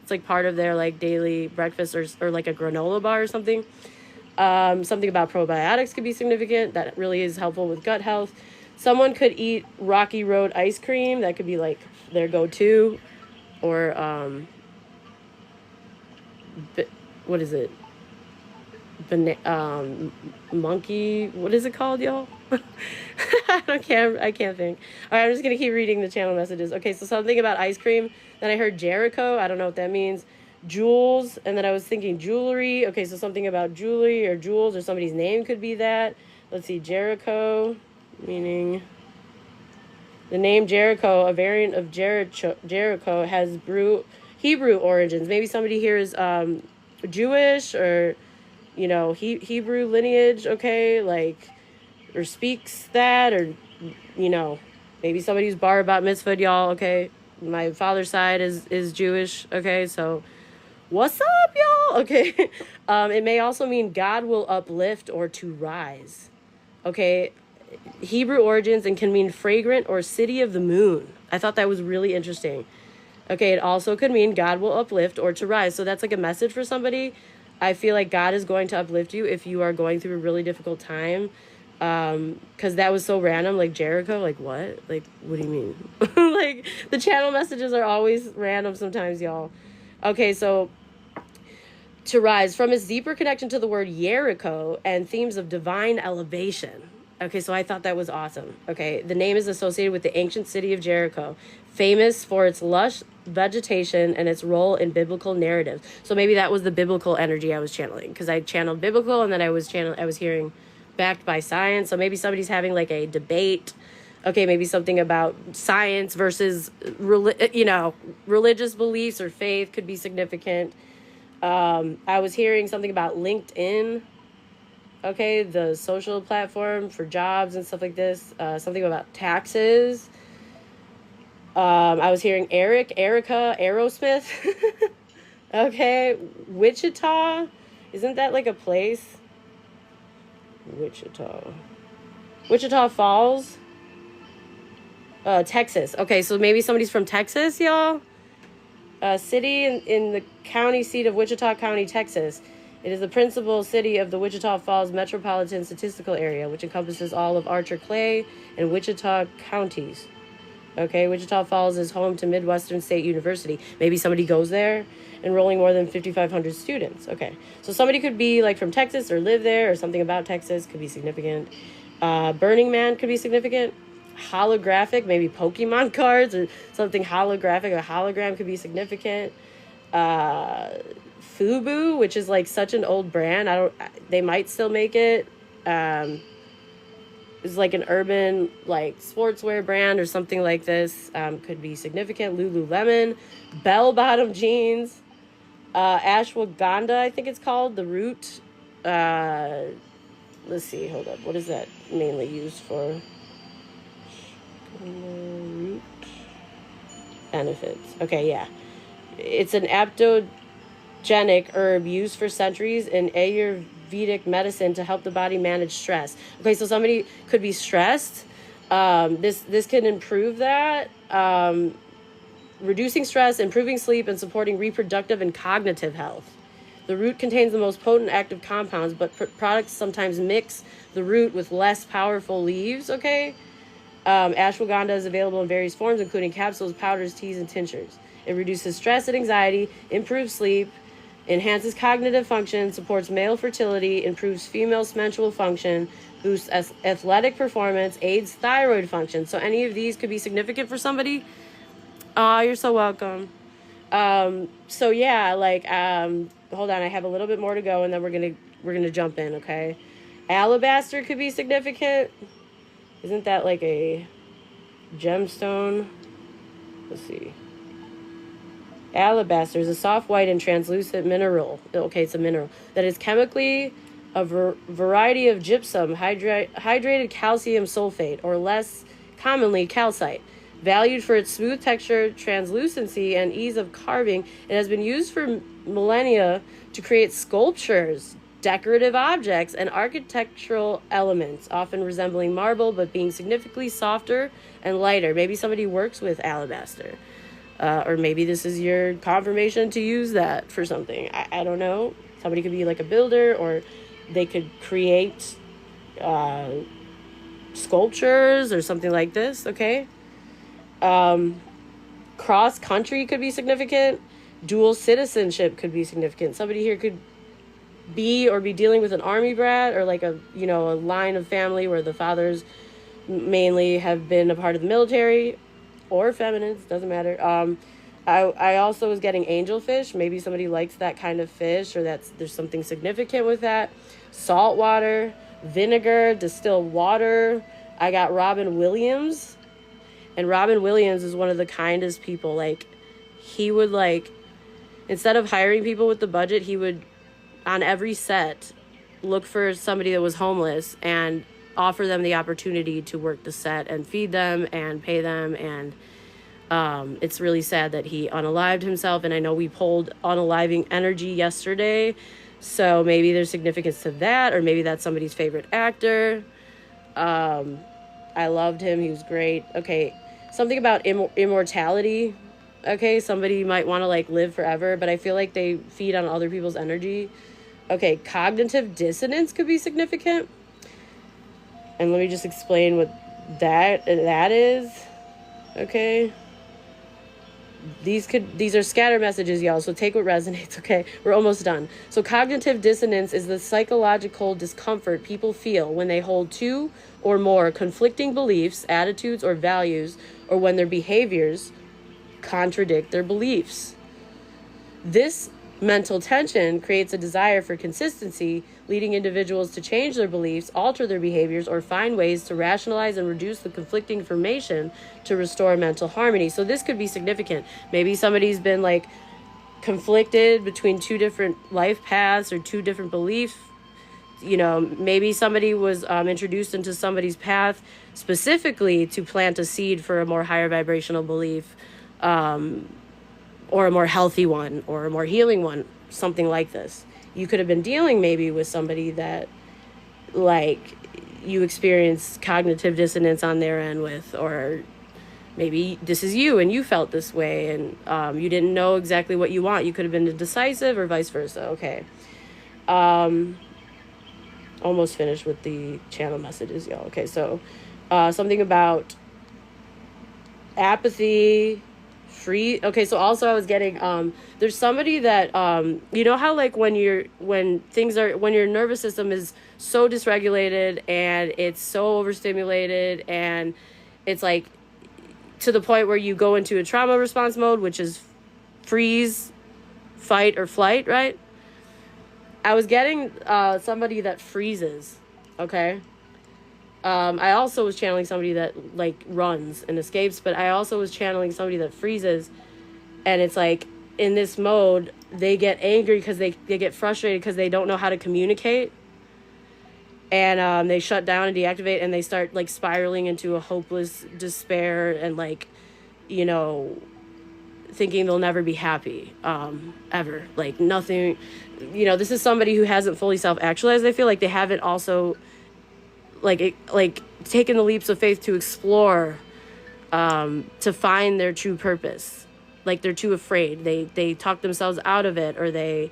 It's like part of their like daily breakfast, or like a granola bar or something. Something about probiotics could be significant. That really is helpful with gut health. Someone could eat Rocky Road ice cream. That could be like their go-to. Or what is it? Monkey. What is it called, y'all? I can't think. All right, I'm just gonna keep reading the channel messages. Okay, so something about ice cream. Then I heard Jericho. I don't know what that means. Jewels, and then I was thinking jewelry. Okay, so something about jewelry or jewels, or somebody's name could be that. Let's see, Jericho, meaning the name Jericho, a variant of Jericho, has Hebrew origins. Maybe somebody here is Jewish, or Hebrew lineage. Okay, like, or speaks that, or maybe somebody's bar bat mitzvah, y'all. Okay, my father's side is Jewish. Okay, so what's up, y'all? Okay. It may also mean God will uplift or to rise. Okay. Hebrew origins, and can mean fragrant or city of the moon. I thought that was really interesting. Okay. It also could mean God will uplift or to rise. So that's like a message for somebody. I feel like God is going to uplift you if you are going through a really difficult time. Because that was so random, like Jericho, like what? Like, what do you mean? Like, the channel messages are always random sometimes, y'all. Okay, so to rise, from its deeper connection to the word Jericho and themes of divine elevation. Okay, so I thought that was awesome. Okay, the name is associated with the ancient city of Jericho, famous for its lush vegetation and its role in biblical narratives. So maybe that was the biblical energy I was channeling, because I channeled biblical, and then I was hearing backed by science. So maybe somebody's having like a debate. Okay, maybe something about science versus religious beliefs or faith could be significant. I was hearing something about LinkedIn. Okay, the social platform for jobs and stuff like this. Something about taxes. I was hearing Erica, Aerosmith. Okay, Wichita. Isn't that like a place? Wichita Falls. Texas. Okay, so maybe somebody's from Texas, y'all. City in the county seat of Wichita County, Texas. It is the principal city of the Wichita Falls Metropolitan Statistical Area, which encompasses all of Archer Clay and Wichita counties. Okay, Wichita Falls is home to Midwestern State University. Maybe somebody goes there, enrolling more than 5,500 students. Okay, so somebody could be like from Texas or live there, or something about Texas could be significant. Burning Man could be significant. Holographic, maybe Pokemon cards or something holographic. A hologram could be significant. Fubu, which is like such an old brand. They might still make it. It's like an urban like sportswear brand or something like this. Could be significant. Lululemon, bell bottom jeans, ashwagandha, I think it's called, the root. Let's see, hold up. What is that mainly used for? Root benefits. Okay, yeah. It's an adaptogenic herb used for centuries in Ayurvedic medicine to help the body manage stress. Okay, so somebody could be stressed. This can improve that. Reducing stress, improving sleep, and supporting reproductive and cognitive health. The root contains the most potent active compounds, but products sometimes mix the root with less powerful leaves, okay? Ashwagandha is available in various forms, including capsules, powders, teas, and tinctures. It reduces stress and anxiety, improves sleep, enhances cognitive function, supports male fertility, improves female menstrual function, boosts athletic performance, aids thyroid function. So any of these could be significant for somebody. Oh, you're so welcome. So yeah, like, hold on, I have a little bit more to go, and then we're gonna jump in, okay? Alabaster could be significant. Isn't that like a gemstone? Let's see. Alabaster is a soft white and translucent mineral. Okay, it's a mineral that is chemically a variety of gypsum, hydrated calcium sulfate, or less commonly calcite. Valued for its smooth texture, translucency, and ease of carving, it has been used for millennia to create sculptures, decorative objects, and architectural elements, often resembling marble but being significantly softer and lighter. Maybe somebody works with alabaster. Or maybe this is your confirmation to use that for something. I don't know. Somebody could be like a builder, or they could create sculptures or something like this, okay? Cross country could be significant. Dual citizenship could be significant. Somebody here could be dealing with an army brat, or like a line of family where the fathers mainly have been a part of the military, or feminines, doesn't matter. I also was getting angelfish. Maybe somebody likes that kind of fish, or there's something significant with that. Salt water, vinegar, distilled water. I got Robin Williams, and Robin Williams is one of the kindest people. Like, he would, like, instead of hiring people with the budget, he would, on every set, look for somebody that was homeless and offer them the opportunity to work the set and feed them and pay them. And it's really sad that he unalived himself. And I know we pulled unaliving energy yesterday, so maybe there's significance to that, or maybe that's somebody's favorite actor. I loved him. He was great. Okay, something about immortality. Okay, somebody might want to like live forever, but I feel like they feed on other people's energy. Okay, cognitive dissonance could be significant. And let me just explain what that is. Okay. These are scatter messages, y'all, so take what resonates, okay? We're almost done. So cognitive dissonance is the psychological discomfort people feel when they hold two or more conflicting beliefs, attitudes, or values, or when their behaviors contradict their beliefs. This mental tension creates a desire for consistency, leading individuals to change their beliefs, alter their behaviors, or find ways to rationalize and reduce the conflicting information to restore mental harmony. So this could be significant. Maybe somebody's been like conflicted between two different life paths or two different beliefs. Maybe somebody was introduced into somebody's path specifically to plant a seed for a more higher vibrational belief, or a more healthy one, or a more healing one, something like this. You could have been dealing maybe with somebody that, like, you experience cognitive dissonance on their end with, or maybe this is you and you felt this way, and you didn't know exactly what you want. You could have been indecisive, or vice versa. Okay. Almost finished with the channel messages, y'all. Okay, so something about apathy, free. Okay, so also I was getting there's somebody that how like when your nervous system is so dysregulated and it's so overstimulated, and it's like to the point where you go into a trauma response mode, which is freeze, fight, or flight, right? I was getting somebody that freezes. Okay. I also was channeling somebody that like runs and escapes, but I also was channeling somebody that freezes, and it's like in this mode they get angry because they get frustrated because they don't know how to communicate, and they shut down and deactivate, and they start like spiraling into a hopeless despair, and like thinking they'll never be happy ever, like nothing. This is somebody who hasn't fully self-actualized. I feel like they haven't also like taken the leaps of faith to explore, to find their true purpose. Like they're too afraid. They talk themselves out of it, or they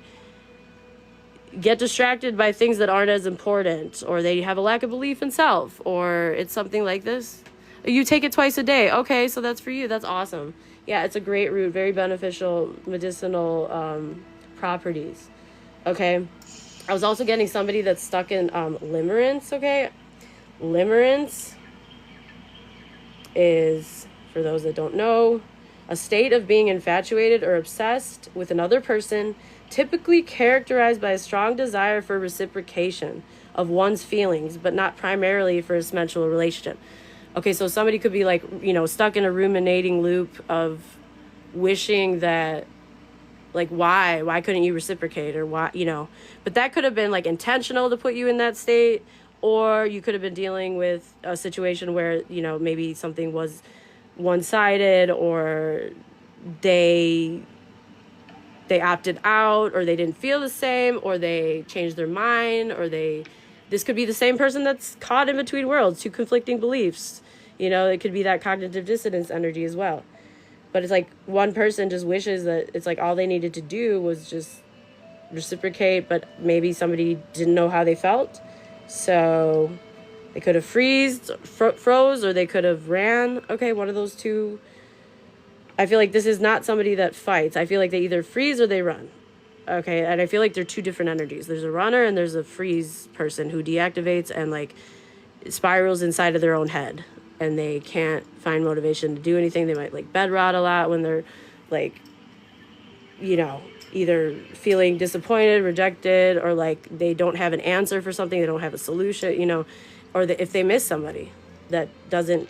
get distracted by things that aren't as important, or they have a lack of belief in self, or it's something like this. You take it twice a day. Okay, so that's for you. That's awesome. Yeah, it's a great root, very beneficial medicinal properties. Okay. I was also getting somebody that's stuck in limerence, okay? Limerence is, for those that don't know, a state of being infatuated or obsessed with another person, typically characterized by a strong desire for reciprocation of one's feelings, but not primarily for a sensual relationship. Okay, so somebody could be like, stuck in a ruminating loop of wishing that, like, why couldn't you reciprocate, or why, but that could have been like intentional to put you in that state, or you could have been dealing with a situation where, maybe something was one-sided, or they opted out, or they didn't feel the same, or they changed their mind, or this could be the same person that's caught in between worlds, two conflicting beliefs. It could be that cognitive dissonance energy as well. But it's like one person just wishes that it's like all they needed to do was just reciprocate, but maybe somebody didn't know how they felt. So they could have froze, or they could have ran. Okay, one of those two. I feel like this is not somebody that fights. I feel like they either freeze or they run. Okay, and I feel like they're two different energies. There's a runner and there's a freeze person who deactivates and like spirals inside of their own head, and they can't find motivation to do anything. They might like bed rot a lot when they're like, you know, either feeling disappointed, rejected, or like they don't have an answer for something, they don't have a solution, you know, or if they miss somebody that doesn't,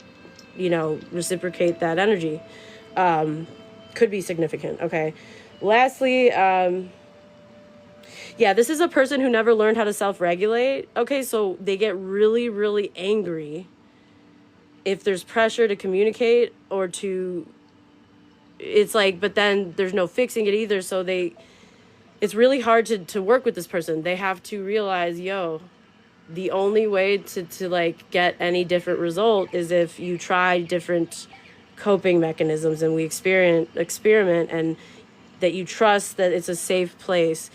you know, reciprocate that energy, could be significant. Okay. Lastly, yeah, this is a person who never learned how to self-regulate. Okay, so they get really, really angry if there's pressure to communicate or to, it's like, but then there's no fixing it either. So it's really hard to work with this person. They have to realize, yo, the only way to like get any different result is if you try different coping mechanisms and we experiment, and that you trust that it's a safe place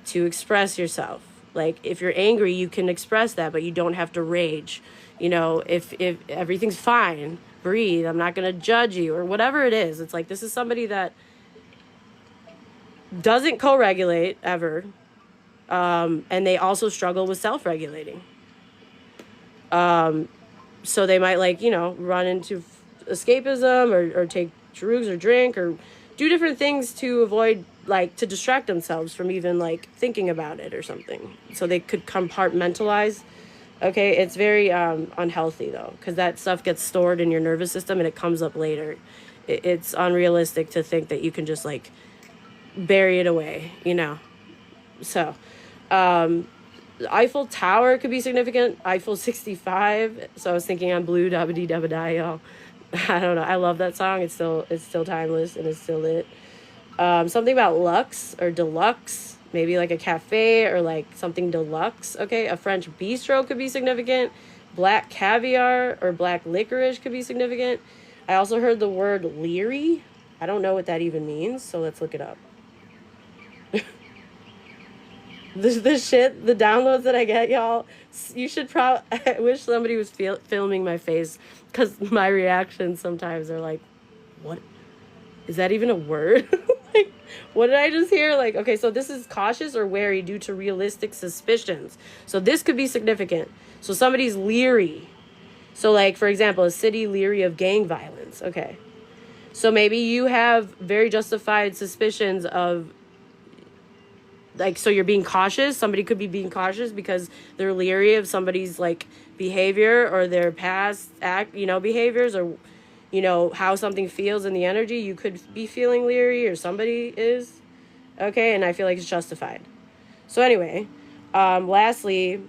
to express yourself. Like if you're angry, you can express that, but you don't have to rage. You know, if everything's fine, breathe. I'm not going to judge you or whatever it is. It's like, this is somebody that doesn't co-regulate ever. And they also struggle with self-regulating. So they might like, you know, run into escapism or take drugs or drink or do different things to avoid, like, to distract themselves from even like thinking about it or something. So they could compartmentalize. Okay, it's very unhealthy though, because that stuff gets stored in your nervous system and it comes up later. It's unrealistic to think that you can just like bury it away, you know. So Eiffel Tower could be significant. Eiffel 65. So I was thinking on Blue Dabba Dee Dabba Die, y'all. I don't know. I love that song. It's still timeless and it's still lit. Something about luxe or deluxe, maybe like a cafe or like something deluxe. Okay, a French bistro could be significant. Black caviar or black licorice could be significant. I also heard the word leery. I don't know what that even means, so let's look it up. This shit, the downloads that I get, y'all, you should I wish somebody was filming my face, because my reactions sometimes are like, what? Is that even a word? Like, what did I just hear? Like, okay, so this is cautious or wary due to realistic suspicions. So this could be significant. So somebody's leery. So like, for example, a city leery of gang violence. Okay. So maybe you have very justified suspicions of, like, so you're being cautious. Somebody could be being cautious because they're leery of somebody's like behavior or their past behaviors, or, you know, how something feels in the energy. You could be feeling leery, or somebody is. Okay. And I feel like it's justified. So anyway, lastly,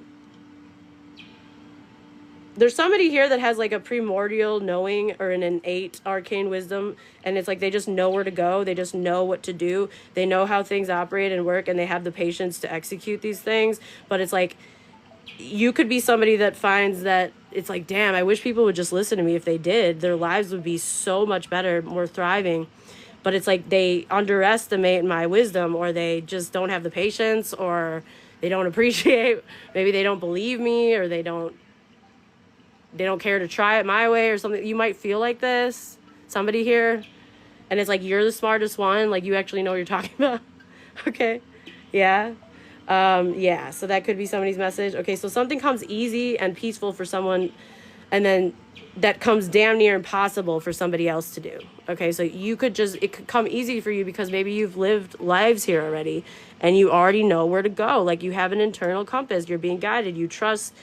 there's somebody here that has like a primordial knowing or an innate arcane wisdom, and it's like they just know where to go. They just know what to do. They know how things operate and work, and they have the patience to execute these things. But it's like, you could be somebody that finds that it's like, damn, I wish people would just listen to me. If they did, their lives would be so much better, more thriving. But it's like they underestimate my wisdom, or they just don't have the patience, or they don't appreciate, maybe they don't believe me, or they don't care to try it my way or something. You might feel like this, somebody here, and it's like, you're the smartest one. Like, you actually know what you're talking about. Okay. Yeah. Yeah. So that could be somebody's message. Okay. So something comes easy and peaceful for someone, and then that comes damn near impossible for somebody else to do. Okay. So it could come easy for you because maybe you've lived lives here already and you already know where to go. Like, you have an internal compass. You're being guided. You trust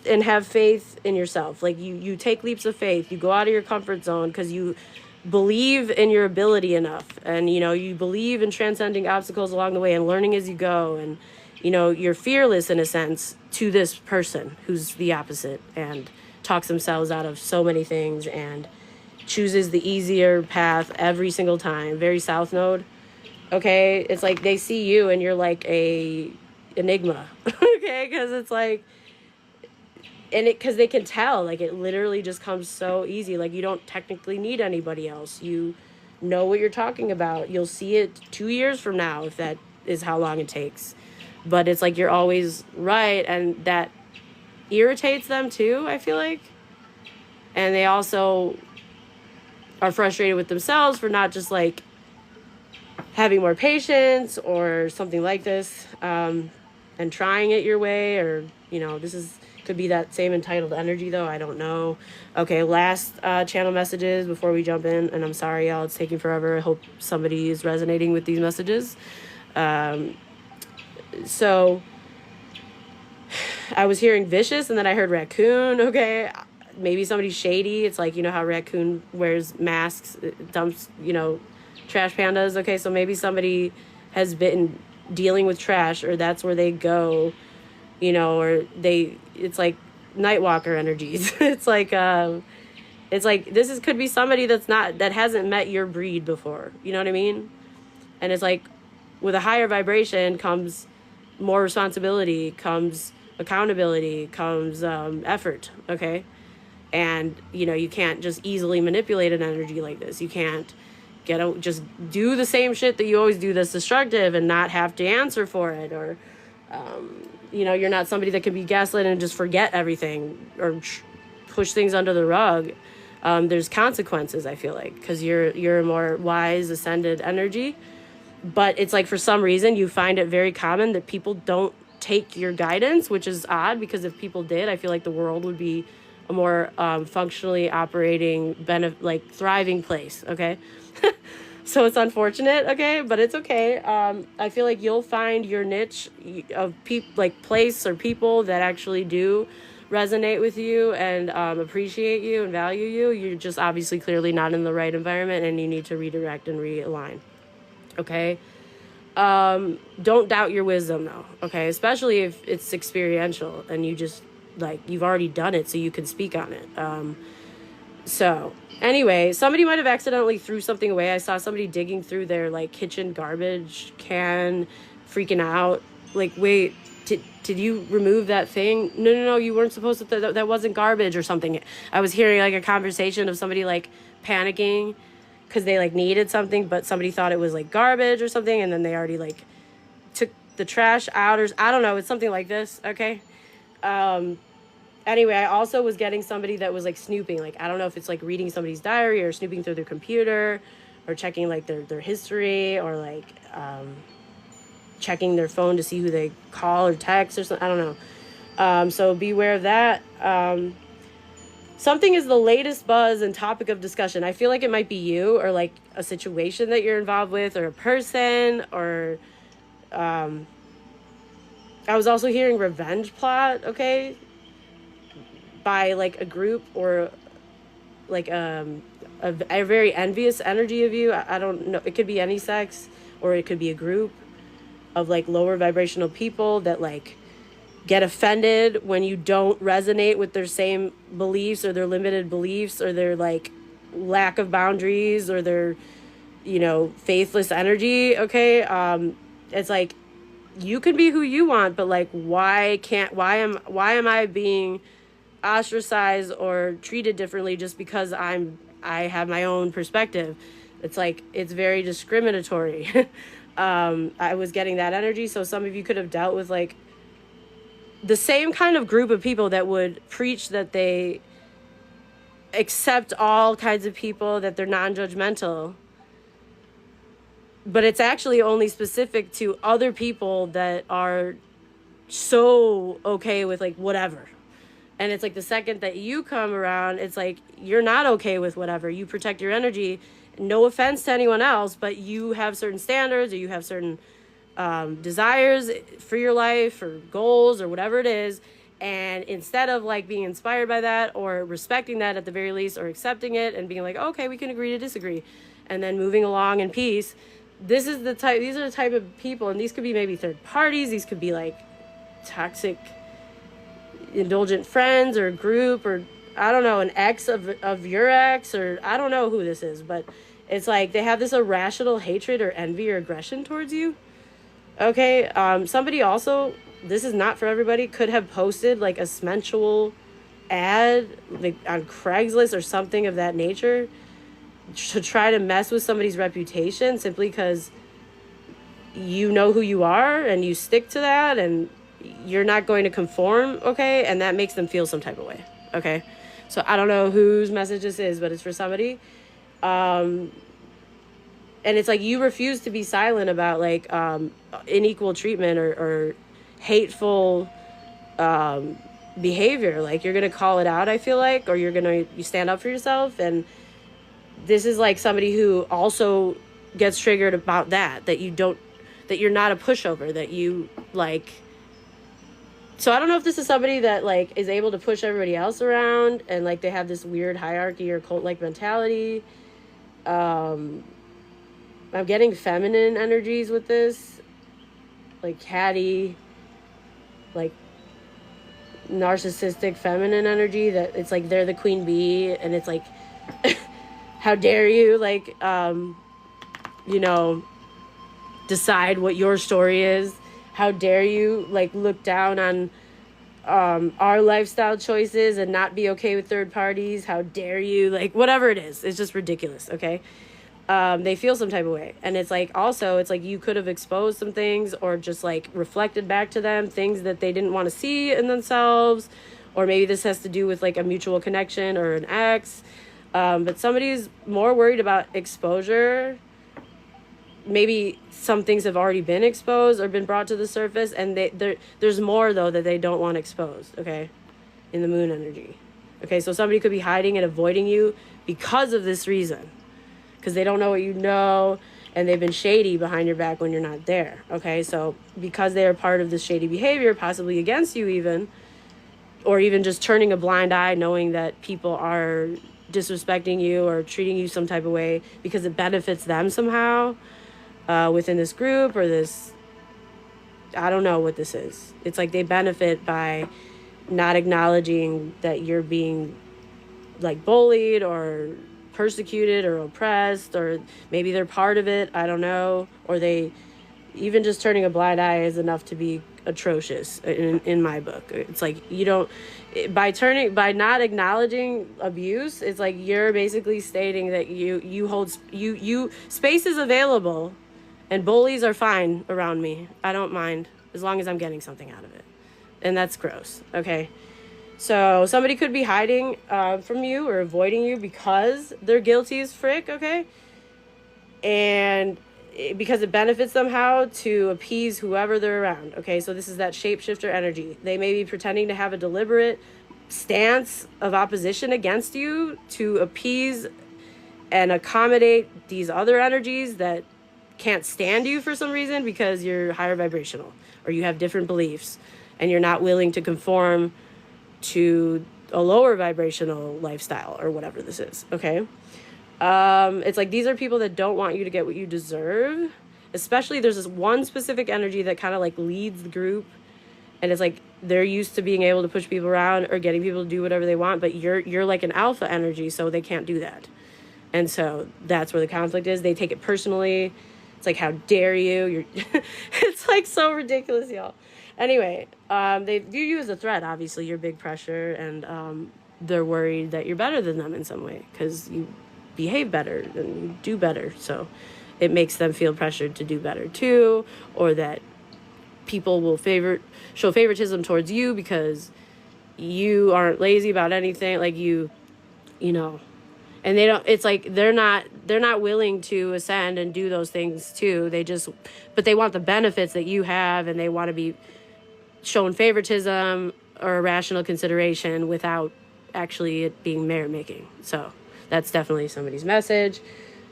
and have faith in yourself. Like, you take leaps of faith. You go out of your comfort zone because you believe in your ability enough. And, you know, you believe in transcending obstacles along the way and learning as you go. And, you know, you're fearless in a sense to this person who's the opposite and talks themselves out of so many things and chooses the easier path every single time. Very South Node. Okay. It's like they see you and you're like a enigma. Okay. Because it's like, and it, because they can tell, like, it literally just comes so easy. Like, you don't technically need anybody else. You know what you're talking about. You'll see it 2 years from now, if that is how long it takes. But it's like you're always right, and that irritates them too, I feel like. And they also are frustrated with themselves for not just like having more patience or something like this, and trying it your way, or, you know, this is could be that same entitled energy, though. I don't know. Okay, last channel messages before we jump in, and I'm sorry, y'all, it's taking forever. I hope somebody is resonating with these messages. So I was hearing vicious, and then I heard raccoon. Okay, maybe somebody's shady. It's like, you know how raccoon wears masks, dumps, you know, trash pandas. Okay, so maybe somebody has been dealing with trash, or that's where they go, you know, or it's like Nightwalker energies. It's like this could be somebody that hasn't met your breed before. You know what I mean? And it's like, with a higher vibration comes more responsibility, comes accountability, comes effort. Okay. And, you know, you can't just easily manipulate an energy like this. You can't just do the same shit that you always do that's destructive and not have to answer for it. Or, you know, you're not somebody that can be gaslit and just forget everything or push things under the rug. There's consequences, I feel like, because you're a more wise, ascended energy. But it's like, for some reason, you find it very common that people don't take your guidance, which is odd, because if people did, I feel like the world would be a more functionally operating, thriving place, okay? So it's unfortunate, okay? But it's okay. I feel like you'll find your niche of place or people that actually do resonate with you and appreciate you and value you. You're just obviously clearly not in the right environment, and you need to redirect and realign, okay? Don't doubt your wisdom, though, okay? Especially if it's experiential and you just, like, you've already done it, so you can speak on it. So anyway, somebody might have accidentally threw something away. I saw somebody digging through their, like, kitchen garbage can, freaking out. Like, wait, did you remove that thing? No, you weren't supposed to. That wasn't garbage or something. I was hearing, like, a conversation of somebody, like, panicking because they, like, needed something, but somebody thought it was, like, garbage or something, and then they already, like, took the trash out, or I don't know. It's something like this, okay? Anyway, I also was getting somebody that was, like, snooping. Like, I don't know if it's, like, reading somebody's diary or snooping through their computer or checking, like, their history, or, like, checking their phone to see who they call or text or something. I don't know. So beware of that. Something is the latest buzz and topic of discussion. I feel like it might be you, or, like, a situation that you're involved with, or a person, or I was also hearing revenge plot, okay? By, like, a group, or, like, a very envious energy of you. I don't know. It could be any sex, or it could be a group of, like, lower vibrational people that, like, get offended when you don't resonate with their same beliefs, or their limited beliefs, or their, like, lack of boundaries, or their, you know, faithless energy, okay? It's like, you can be who you want, but, like, why am I being ostracized or treated differently just because I have my own perspective? It's like, it's very discriminatory. I was getting that energy. So some of you could have dealt with, like, the same kind of group of people that would preach that they accept all kinds of people, that they're non-judgmental, but it's actually only specific to other people that are so okay with, like, whatever. And it's like, the second that you come around, it's like, you're not okay with whatever. You protect your energy. No offense to anyone else, but you have certain standards, or you have certain desires for your life, or goals, or whatever it is. And instead of, like, being inspired by that, or respecting that at the very least, or accepting it and being like, okay, we can agree to disagree, and then moving along in peace, these are the type of people, and these could be maybe third parties. These could be, like, toxic, indulgent friends, or group, or I don't know, an ex of your ex, or I don't know who this is, but it's like they have this irrational hatred or envy or aggression towards you. Okay, somebody also, this is not for everybody, could have posted, like, a sensual ad like on Craigslist or something of that nature to try to mess with somebody's reputation simply because you know who you are and you stick to that and you're not going to conform, okay? And that makes them feel some type of way, okay? So I don't know whose message this is, but it's for somebody. And it's like you refuse to be silent about like unequal treatment or hateful behavior. Like you're gonna call it out, I feel like, or you stand up for yourself. And this is like somebody who also gets triggered about that you're not a pushover, that you like. So I don't know if this is somebody that like is able to push everybody else around and like they have this weird hierarchy or cult like mentality. I'm getting feminine energies with this, like catty, like narcissistic feminine energy, that it's like they're the queen bee and it's like how dare you like decide what your story is. How dare you like look down on our lifestyle choices and not be okay with third parties. How dare you, like whatever it is. It's just ridiculous, okay? They feel some type of way. And it's like also it's like you could have exposed some things or just like reflected back to them things that they didn't want to see in themselves, or maybe this has to do with like a mutual connection or an ex. But somebody's more worried about exposure. Maybe some things have already been exposed or been brought to the surface, and there's more though that they don't want exposed, okay, in the moon energy. Okay, so somebody could be hiding and avoiding you because of this reason, because they don't know what you know, and they've been shady behind your back when you're not there. Okay, so because they are part of this shady behavior, possibly against you even, or even just turning a blind eye knowing that people are disrespecting you or treating you some type of way because it benefits them somehow, within this group or this, I don't know what this is. It's like they benefit by not acknowledging that you're being like bullied or persecuted or oppressed, or maybe they're part of it, I don't know, or they even just turning a blind eye is enough to be atrocious in my book. It's like you don't, by not acknowledging abuse, it's like you're basically stating that you hold space is available. And bullies are fine around me. I don't mind as long as I'm getting something out of it. And that's gross, okay? So somebody could be hiding from you or avoiding you because they're guilty as frick, okay? And because it benefits them how to appease whoever they're around, okay? So this is that shapeshifter energy. They may be pretending to have a deliberate stance of opposition against you to appease and accommodate these other energies that can't stand you for some reason because you're higher vibrational or you have different beliefs and you're not willing to conform to a lower vibrational lifestyle or whatever this is, okay? It's like these are people that don't want you to get what you deserve. Especially there's this one specific energy that kind of like leads the group, and it's like they're used to being able to push people around or getting people to do whatever they want, but you're like an alpha energy, so they can't do that. And so that's where the conflict is. They take it personally. It's like, how dare you? You're it's like so ridiculous, y'all. Anyway, they view you as a threat. Obviously, you're big pressure, and they're worried that you're better than them in some way because you behave better and you do better. So it makes them feel pressured to do better too, or that people will show favoritism towards you because you aren't lazy about anything. Like you know. And they don't, it's like they're not willing to ascend and do those things too. But they want the benefits that you have, and they want to be shown favoritism or irrational consideration without actually it being merit making. So that's definitely somebody's message.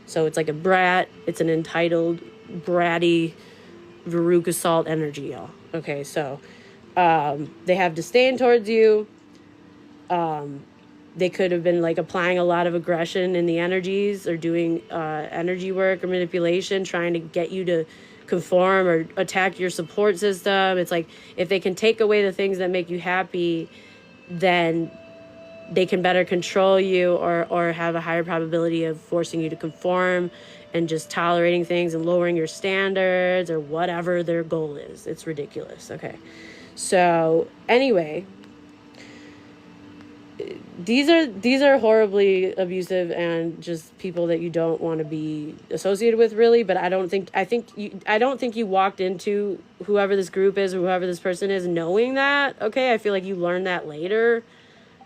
So it's like a brat. It's an entitled, bratty, Veruca Salt energy, y'all. Okay, so they have disdain towards you. They could have been like applying a lot of aggression in the energies or doing energy work or manipulation, trying to get you to conform or attack your support system. It's like if they can take away the things that make you happy, then they can better control you or have a higher probability of forcing you to conform and just tolerating things and lowering your standards or whatever their goal is. It's ridiculous. Okay. So anyway, these are horribly abusive and just people that you don't want to be associated with, really. But I don't think you walked into whoever this group is or whoever this person is knowing that. Okay, I feel like you learned that later,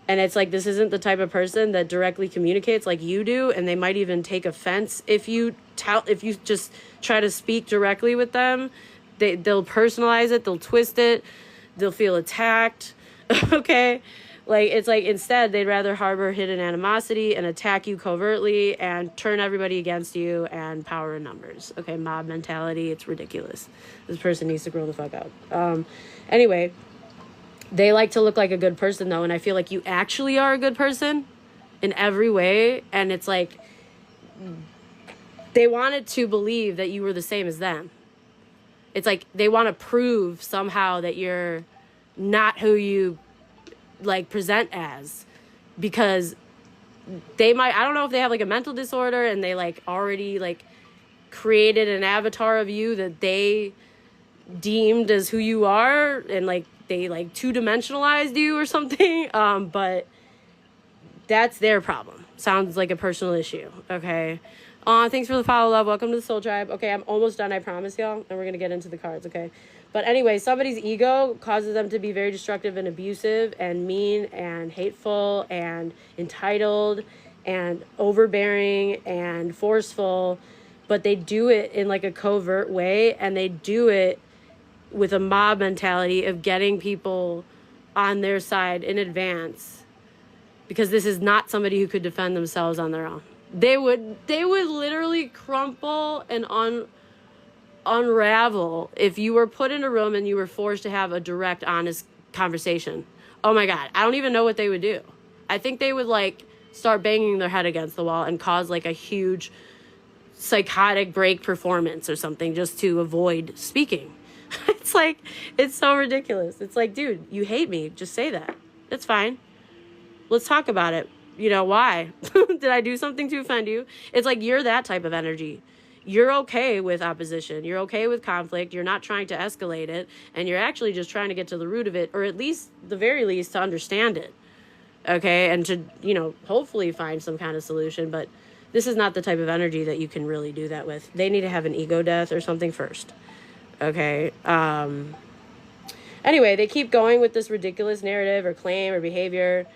and it's like this isn't the type of person that directly communicates like you do, and they might even take offense if you just try to speak directly with them. They'll personalize it, they'll twist it, they'll feel attacked. Okay. Like, it's like instead they'd rather harbor hidden animosity and attack you covertly and turn everybody against you and power in numbers. Okay, mob mentality, it's ridiculous. This person needs to grow the fuck out. Anyway, they like to look like a good person, though, and I feel like you actually are a good person in every way, and it's like they wanted to believe that you were the same as them. It's like they want to prove somehow that you're not who you like present as, because they might, I don't know if they have like a mental disorder and they like already like created an avatar of you that they deemed as who you are, and like they like two-dimensionalized you or something. But that's their problem. Sounds like a personal issue. Okay. Thanks for the follow, love. Welcome to the Soul Tribe. Okay, I'm almost done, I promise y'all, and we're gonna get into the cards. Okay. But anyway, somebody's ego causes them to be very destructive and abusive and mean and hateful and entitled and overbearing and forceful, but they do it in like a covert way, and they do it with a mob mentality of getting people on their side in advance, because this is not somebody who could defend themselves on their own. They would literally crumple and unravel if you were put in a room and you were forced to have a direct, honest conversation. Oh my God, I don't even know what they would do. I think they would like start banging their head against the wall and cause like a huge psychotic break performance or something just to avoid speaking. It's like, it's so ridiculous. It's like, dude, you hate me, just say that. It's fine. Let's talk about it. You know, why? Did I do something to offend you? It's like, you're that type of energy. You're okay with opposition. You're okay with conflict. You're not trying to escalate it. And you're actually just trying to get to the root of it, or at least, the very least, to understand it. Okay? And to, you know, hopefully find some kind of solution. But this is not the type of energy that you can really do that with. They need to have an ego death or something first. Okay? Anyway, they keep going with this ridiculous narrative or claim or behavior.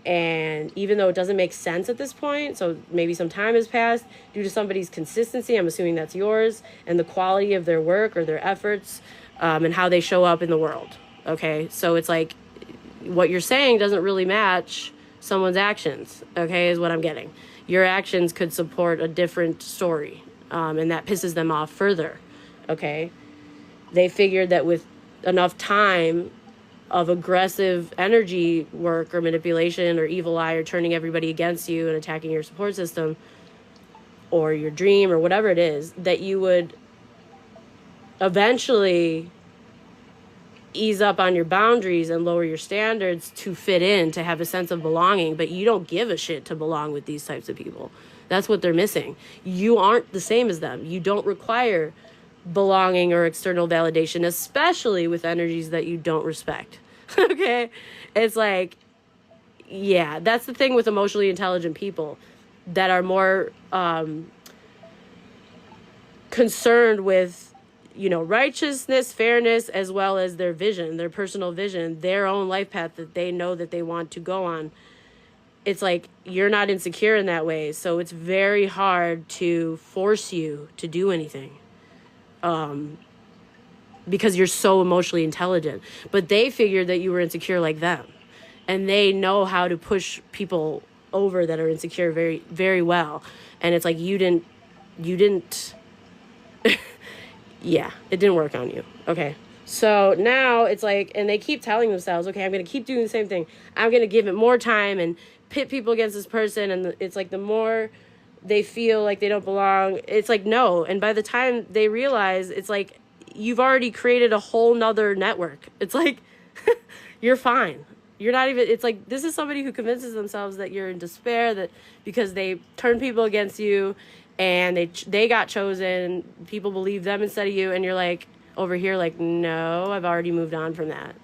And even though it doesn't make sense at this point, so maybe some time has passed, due to somebody's consistency, I'm assuming that's yours, and the quality of their work or their efforts, and how they show up in the world. Okay, so it's like what you're saying doesn't really match someone's actions, okay, is what I'm getting. Your actions could support a different story, and that pisses them off further. Okay, they figured that with enough time of aggressive energy work or manipulation or evil eye or turning everybody against you and attacking your support system or your dream or whatever it is, that you would eventually ease up on your boundaries and lower your standards to fit in, to have a sense of belonging. But you don't give a shit to belong with these types of people. That's what they're missing. You aren't the same as them. You don't require belonging or external validation, especially with energies that you don't respect. Okay? It's like, yeah, that's the thing with emotionally intelligent people that are more concerned with, you know, righteousness, fairness, as well as their vision, their personal vision, their own life path that they know that they want to go on. It's like, you're not insecure in that way, so it's very hard to force you to do anything. Because you're so emotionally intelligent. But they figured that you were insecure like them. And they know how to push people over that are insecure very, very well. And it's like, you didn't, yeah, it didn't work on you. Okay. So now it's like, and they keep telling themselves, okay, I'm going to keep doing the same thing. I'm going to give it more time and pit people against this person. And it's like, the more they feel like they don't belong, it's like, no. And by the time they realize, it's like, you've already created a whole nother network. It's like, you're fine. You're not even, it's like, this is somebody who convinces themselves that you're in despair, that because they turn people against you and they got chosen, people believe them instead of you. And you're like, over here, like, no, I've already moved on from that.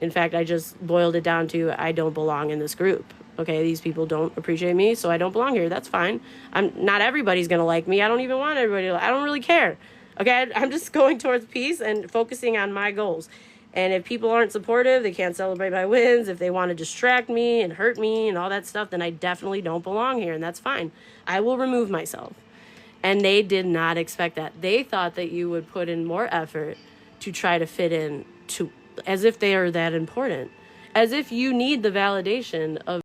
In fact, I just boiled it down to, I don't belong in this group. Okay, these people don't appreciate me, so I don't belong here. That's fine. Not everybody's gonna like me. I don't even want everybody to, I don't really care. Okay, I'm just going towards peace and focusing on my goals. And if people aren't supportive, they can't celebrate my wins, if they want to distract me and hurt me and all that stuff, then I definitely don't belong here, and that's fine. I will remove myself. And they did not expect that. They thought that you would put in more effort to try to fit in, to as if they are that important. As if you need the validation of